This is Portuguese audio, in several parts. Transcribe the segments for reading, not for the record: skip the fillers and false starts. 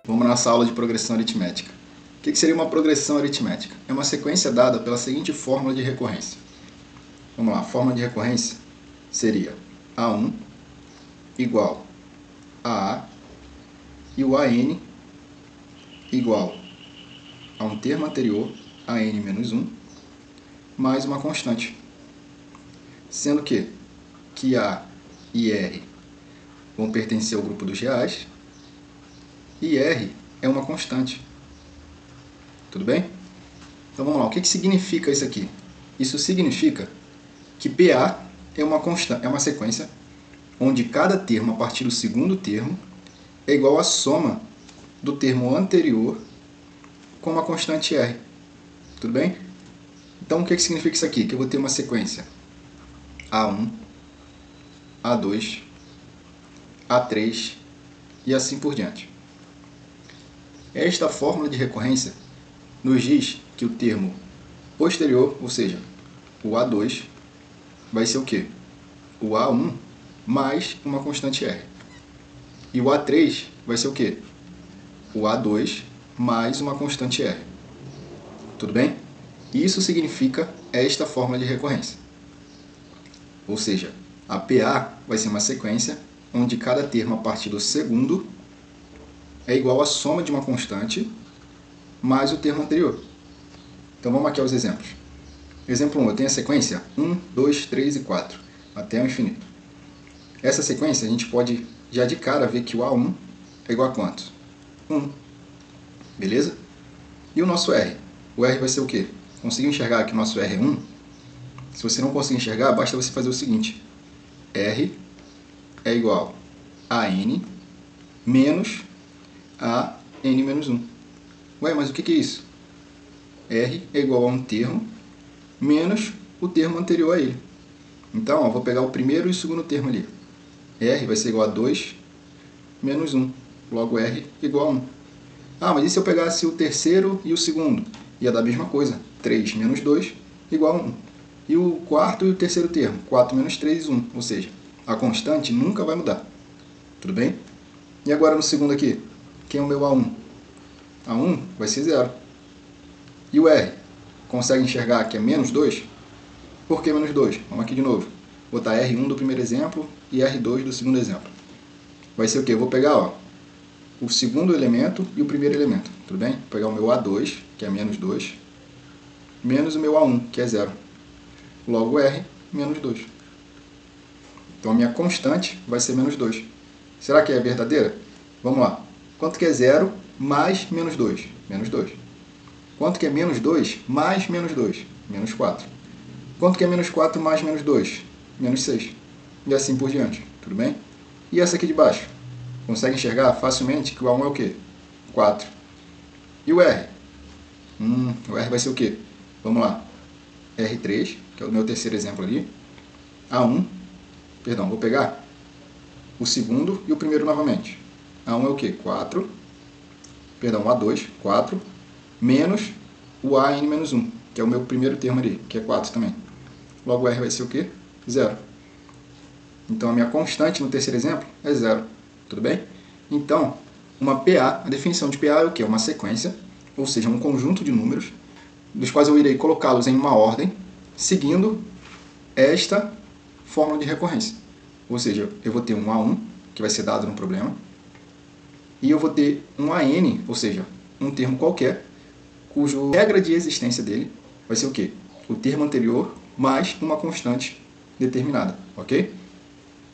Vamos na nossa aula de progressão aritmética. O que seria uma progressão aritmética? É uma sequência dada pela seguinte fórmula de recorrência. Vamos lá, a fórmula de recorrência seria A1 igual a A e o AN igual a um termo anterior, AN menos 1, mais uma constante. Sendo que A e R vão pertencer ao grupo dos reais e R é uma constante. Tudo bem? Então vamos lá, o que significa isso aqui? Isso significa que PA é uma sequência onde cada termo a partir do segundo termo é igual à soma do termo anterior com uma constante R. Tudo bem? Então o que significa isso aqui? Que eu vou ter uma sequência A1, A2, A3 e assim por diante. Esta fórmula de recorrência nos diz que o termo posterior, ou seja, o A2, vai ser o quê? O A1 mais uma constante R. E o A3 vai ser o quê? O A2 mais uma constante R. Tudo bem? Isso significa esta fórmula de recorrência. Ou seja, a PA vai ser uma sequência onde cada termo a partir do segundo é igual à soma de uma constante mais o termo anterior. Então vamos aqui aos exemplos. Exemplo 1, eu tenho a sequência 1, 2, 3 e 4, até o infinito. Essa sequência a gente pode já de cara ver que o A1 é igual a quanto? 1. Beleza? E o nosso R? O R vai ser o quê? Conseguiu enxergar que o nosso R é 1? Se você não conseguir enxergar, basta você fazer o seguinte. R é igual a N menos a N menos 1. Ué, mas o que é isso? R é igual a um termo menos o termo anterior a ele. Então, vou pegar o primeiro e o segundo termo ali. R vai ser igual a 2 menos 1. Logo, R igual a 1. Ah, mas e se eu pegasse o terceiro e o segundo? Ia dar a mesma coisa. 3 menos 2 igual a 1. E o quarto e o terceiro termo? 4 menos 3, 1. Ou seja, a constante nunca vai mudar. Tudo bem? E agora no segundo aqui? Quem é o meu A1? A1 vai ser 0. E o R? Consegue enxergar que é menos 2? Por que menos 2? Vamos aqui de novo. Vou botar R1 do primeiro exemplo e R2 do segundo exemplo. Vai ser o quê? Eu vou pegar o segundo elemento e o primeiro elemento. Tudo bem? Vou pegar o meu A2, que é menos 2, menos o meu A1, que é 0. Logo R, menos 2. Então a minha constante vai ser menos 2. Será que é verdadeira? Vamos lá. Quanto que é 0 mais menos 2? Menos 2. Quanto que é menos 2 mais menos 2? Menos 4. Quanto que é menos 4 mais menos 2? Menos 6. E assim por diante. Tudo bem? E essa aqui de baixo? Consegue enxergar facilmente que o A1 é o quê? 4. E o R? O R vai ser o quê? Vamos lá. R3, que é o meu terceiro exemplo ali. A1. Perdão, vou pegar o segundo e o primeiro novamente. A1 é o quê? 4. Perdão, A2, 4. Menos o AN menos 1, que é o meu primeiro termo ali, que é 4 também. Logo, o R vai ser o quê? 0. Então, a minha constante no terceiro exemplo é 0. Tudo bem? Então, uma PA, a definição de PA é o quê? Uma sequência, ou seja, um conjunto de números, dos quais eu irei colocá-los em uma ordem, seguindo esta fórmula de recorrência. Ou seja, eu vou ter um A1, que vai ser dado no problema, e eu vou ter um AN, ou seja, um termo qualquer, cuja regra de existência dele vai ser o quê? O termo anterior mais uma constante determinada, ok?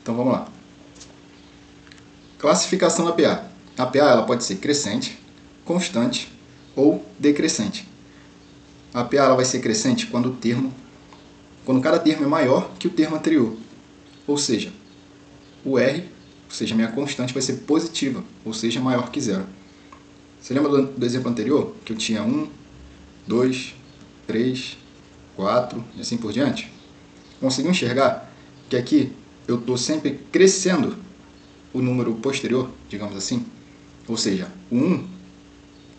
Então vamos lá. Classificação da PA. A PA ela pode ser crescente, constante ou decrescente. A PA ela vai ser crescente quando cada termo é maior que o termo anterior. Ou seja, o R, ou seja, a minha constante vai ser positiva, ou seja, maior que 0. Você lembra do exemplo anterior? Que eu tinha 1, 2, 3, 4 e assim por diante? Conseguiu enxergar que aqui eu estou sempre crescendo o número posterior, digamos assim? Ou seja, o 1,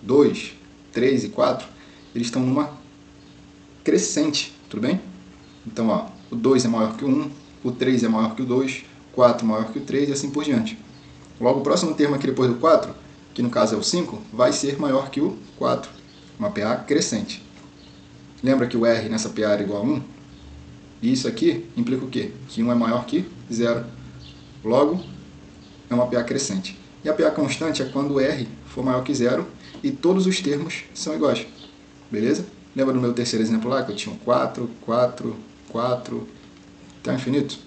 2, 3 e 4, eles estão numa crescente, tudo bem? Então, o 2 é maior que o 1, o 3 é maior que o 2, 4 maior que o 3 e assim por diante. Logo, o próximo termo aqui depois do 4, que no caso é o 5, vai ser maior que o 4, uma PA crescente. Lembra que o R nessa PA era igual a 1? E isso aqui implica o quê? Que 1 é maior que 0. Logo, é uma PA crescente. E a PA constante é quando o R for maior que 0 e todos os termos são iguais. Beleza? Lembra do meu terceiro exemplo lá, que eu tinha um 4, 4, 4, até o infinito?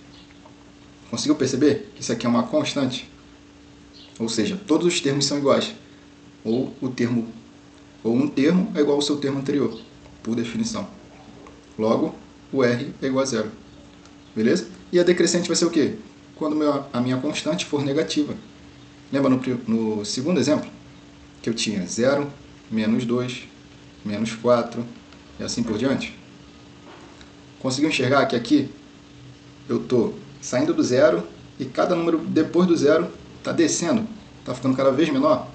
Conseguiu perceber que isso aqui é uma constante? Ou seja, todos os termos são iguais. Ou um termo é igual ao seu termo anterior, por definição. Logo, o R é igual a 0. Beleza? E a decrescente vai ser o quê? Quando a minha constante for negativa. Lembra no segundo exemplo? Que eu tinha 0, menos 2, menos 4 e assim por diante? Conseguiu enxergar que aqui eu estou saindo do zero e cada número depois do zero está descendo, está ficando cada vez menor?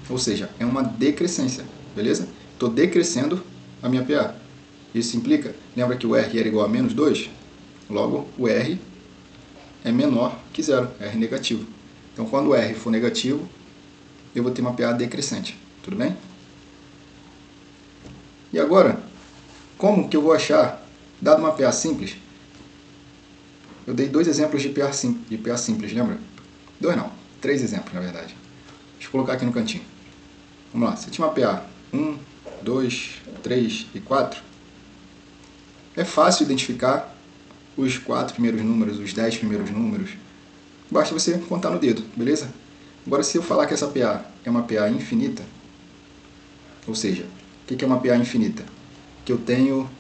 Ou seja, é uma decrescência, beleza? Estou decrescendo a minha PA. Isso implica, lembra que o R era igual a menos 2? Logo, o R é menor que 0, R negativo. Então, quando o R for negativo, eu vou ter uma PA decrescente, tudo bem? E agora, como que eu vou achar, dado uma PA simples? Eu dei 2 exemplos de PA simples, lembra? 2 não, 3 exemplos na verdade. Deixa eu colocar aqui no cantinho. Vamos lá, se eu tinha uma PA 1, 2, 3 e 4, é fácil identificar os 4 primeiros números, os 10 primeiros números. Basta você contar no dedo, beleza? Agora, se eu falar que essa PA é uma PA infinita, ou seja, o que é uma PA infinita? Que eu tenho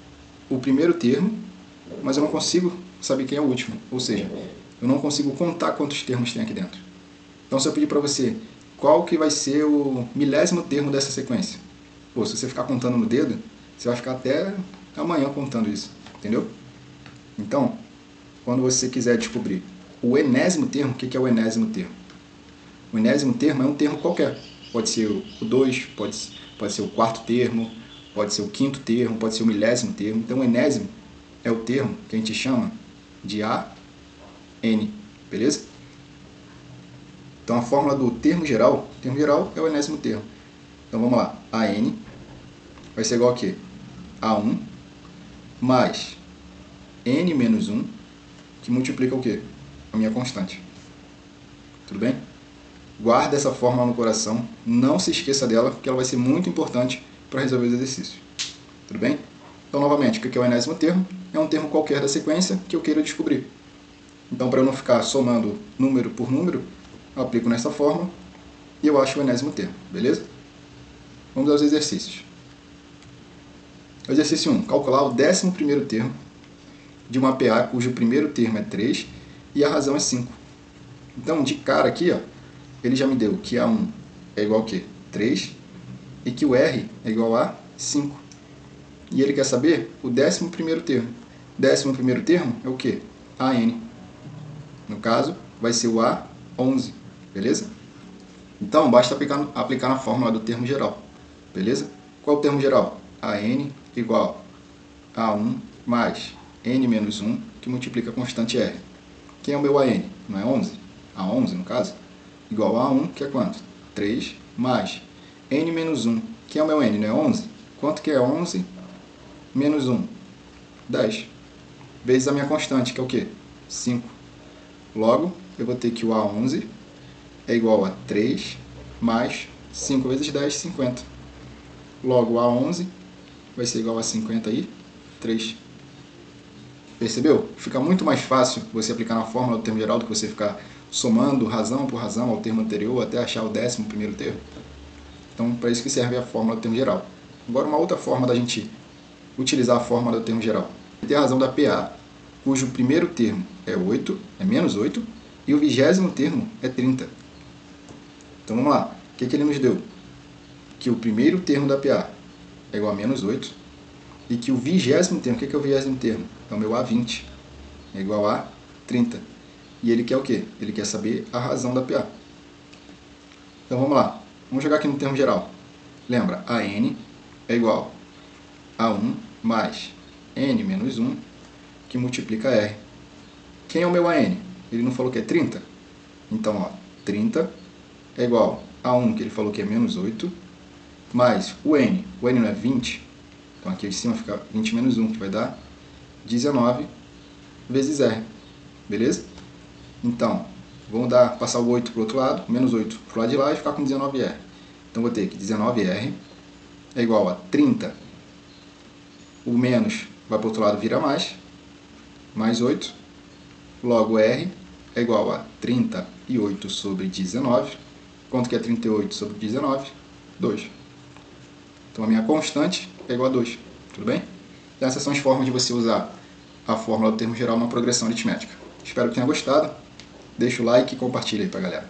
o primeiro termo, mas eu não consigo saber quem é o último. Ou seja, eu não consigo contar quantos termos tem aqui dentro. Então, se eu pedir para você qual que vai ser o milésimo termo dessa sequência, pô, se você ficar contando no dedo, você vai ficar até amanhã contando isso, entendeu? Então, quando você quiser descobrir o enésimo termo, o que é o enésimo termo? O enésimo termo é um termo qualquer. Pode ser o 2, pode ser o quarto termo, pode ser o quinto termo, pode ser o milésimo termo. Então, o enésimo é o termo que a gente chama de AN, beleza? Então, a fórmula do termo geral é o enésimo termo. Então, vamos lá. AN vai ser igual a quê? A1 mais N menos 1, que multiplica o quê? A minha constante. Tudo bem? Guarda essa fórmula no coração, não se esqueça dela, porque ela vai ser muito importante para resolver os exercícios. Tudo bem? Então, novamente, o que é o enésimo termo? É um termo qualquer da sequência que eu queira descobrir. Então, para eu não ficar somando número por número, eu aplico nessa fórmula e eu acho o enésimo termo, beleza? Vamos aos exercícios. Exercício 1. Calcular o 11º termo de uma PA cujo primeiro termo é 3 e a razão é 5. Então, de cara aqui, ó, ele já me deu que A1 é igual a quê? 3 e que o R é igual a 5. E ele quer saber o 11º termo. 11º termo é o quê? AN. No caso, vai ser o A11, beleza? Então, basta aplicar na fórmula do termo geral, beleza? Qual é o termo geral? AN igual a 1 mais N menos 1, que multiplica a constante R. Quem é o meu AN? Não é 11? A11, no caso? Igual a 1, que é quanto? 3, mais N menos 1. Quem é o meu N? Não é 11? Quanto que é 11 menos 1? 10. Vezes a minha constante, que é o quê? 5. Logo, eu vou ter que o A11 é igual a 3 mais 5 vezes 10, 50. Logo, o A11 vai ser igual a 53. Percebeu? Fica muito mais fácil você aplicar na fórmula do termo geral do que você ficar somando razão por razão ao termo anterior até achar o 11º termo. Então, para isso que serve a fórmula do termo geral. Agora, uma outra forma da gente utilizar a fórmula do termo geral. Tem a razão da PA, cujo primeiro termo é 8, é menos 8, e o 20º termo é 30. Então, vamos lá. O que ele nos deu? Que o primeiro termo da PA é igual a menos 8, e que o 20º termo, o que é o 20º termo? É o meu A20, é igual a 30. E ele quer o quê? Ele quer saber a razão da PA. Então vamos lá, vamos jogar aqui no termo geral. Lembra, AN é igual a 1 mais N menos 1, que multiplica R. Quem é o meu AN? ele não falou que é 30? Então, ó, 30 é igual a 1, que ele falou que é menos 8, mais o n não é 20, então aqui em cima fica 20 menos 1, que vai dar 19 vezes r, beleza? Então, vamos passar o 8 para o outro lado, menos 8 para o lado de lá e ficar com 19r. Então, vou ter que 19r é igual a 30, o menos vai para o outro lado, vira mais 8, logo r é igual a 38 sobre 19. Quanto que é 38 sobre 19? 2. Então a minha constante é igual a 2. Tudo bem? Então, essas são as formas de você usar a fórmula do termo geral numa progressão aritmética. Espero que tenha gostado. Deixa o like e compartilha aí pra galera.